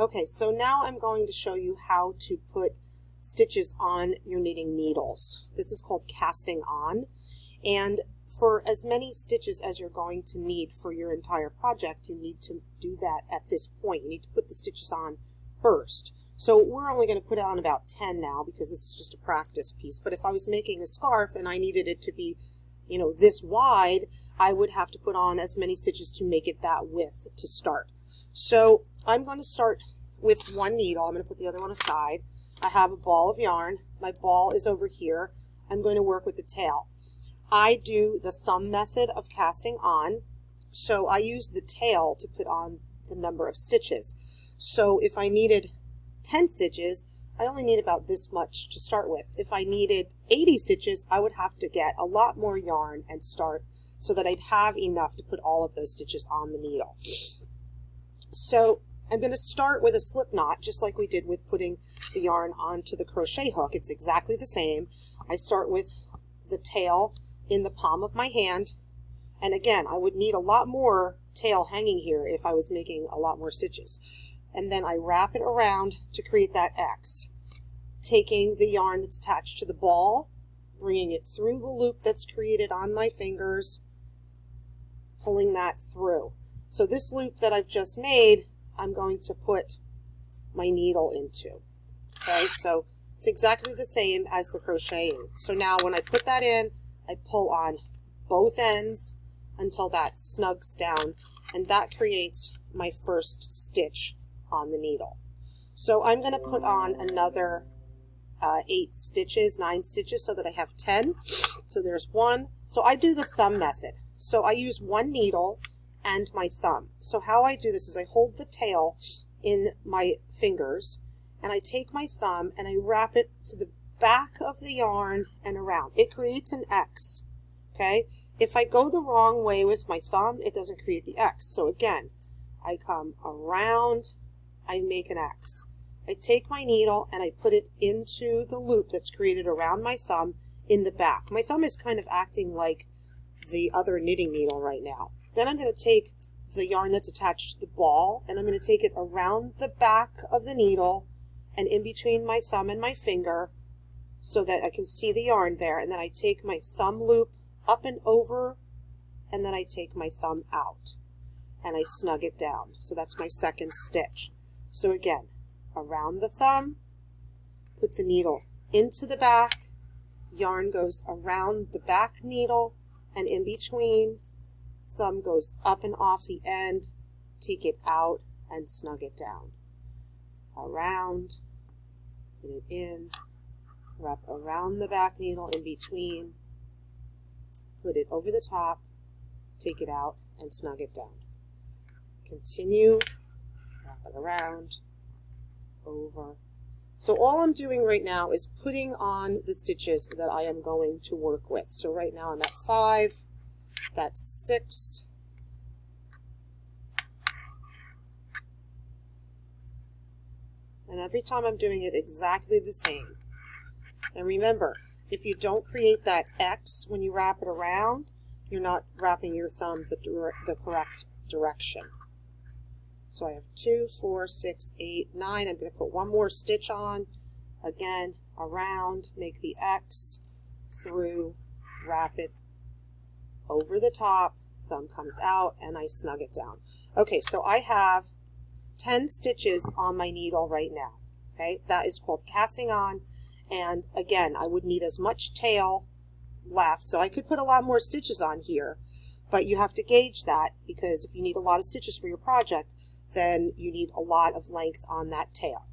Okay, so now I'm going to show you how to put stitches on your knitting needles. This is called casting on, and for as many stitches as you're going to need for your entire project, you need to do that at this point. You need to put the stitches on first. So we're only going to put on about 10 now because this is just a practice piece, but if I was making a scarf and I needed it to be, you know, this wide, I would have to put on as many stitches to make it that width to start. So I'm going to start with one needle. I'm going to put the other one aside. I have a ball of yarn. My ball is over here. I'm going to work with the tail. I do the thumb method of casting on, so I use the tail to put on the number of stitches. So if I needed 10 stitches, I only need about this much to start with. If I needed 80 stitches, I would have to get a lot more yarn and start so that I'd have enough to put all of those stitches on the needle. So I'm going to start with a slip knot, just like we did with putting the yarn onto the crochet hook. It's exactly the same. I start with the tail in the palm of my hand, and again, I would need a lot more tail hanging here if I was making a lot more stitches. And then I wrap it around to create that X, taking the yarn that's attached to the ball, bringing it through the loop that's created on my fingers, pulling that through. So this loop that I've just made, I'm going to put my needle into. Okay, so it's exactly the same as the crocheting. So now when I put that in, I pull on both ends until that snugs down, and that creates my first stitch on the needle. So I'm going to put on another 9 stitches, so that I have 10. So there's one. So I do the thumb method. So I use one needle and my thumb. So how I do this is I hold the tail in my fingers, and I take my thumb and I wrap it to the back of the yarn and around. It creates an X. Okay? If I go the wrong way with my thumb, it doesn't create the X. So again, I come around, I make an X. I take my needle and I put it into the loop that's created around my thumb in the back. My thumb is kind of acting like the other knitting needle right now. Then I'm going to take the yarn that's attached to the ball, and I'm going to take it around the back of the needle and in between my thumb and my finger so that I can see the yarn there. And then I take my thumb loop up and over, and then I take my thumb out and I snug it down. So that's my second stitch. So again, around the thumb, put the needle into the back, yarn goes around the back needle and in between, thumb goes up and off the end, take it out and snug it down. Around, put it in, wrap around the back needle in between, put it over the top, take it out and snug it down. Continue, wrap it around, over. So all I'm doing right now is putting on the stitches that I am going to work with. So right now I'm at 5, that's 6, and every time I'm doing it exactly the same. And remember, if you don't create that X when you wrap it around, you're not wrapping your thumb the correct direction. So I have 2, 4, 6, 8, 9. I'm going to put one more stitch on. Again, around, make the X, through, wrap it over the top, thumb comes out, and I snug it down. Okay, so I have 10 stitches on my needle right now. Okay, that is called casting on. And again, I would need as much tail left. So I could put a lot more stitches on here, but you have to gauge that, because if you need a lot of stitches for your project, then you need a lot of length on that tail.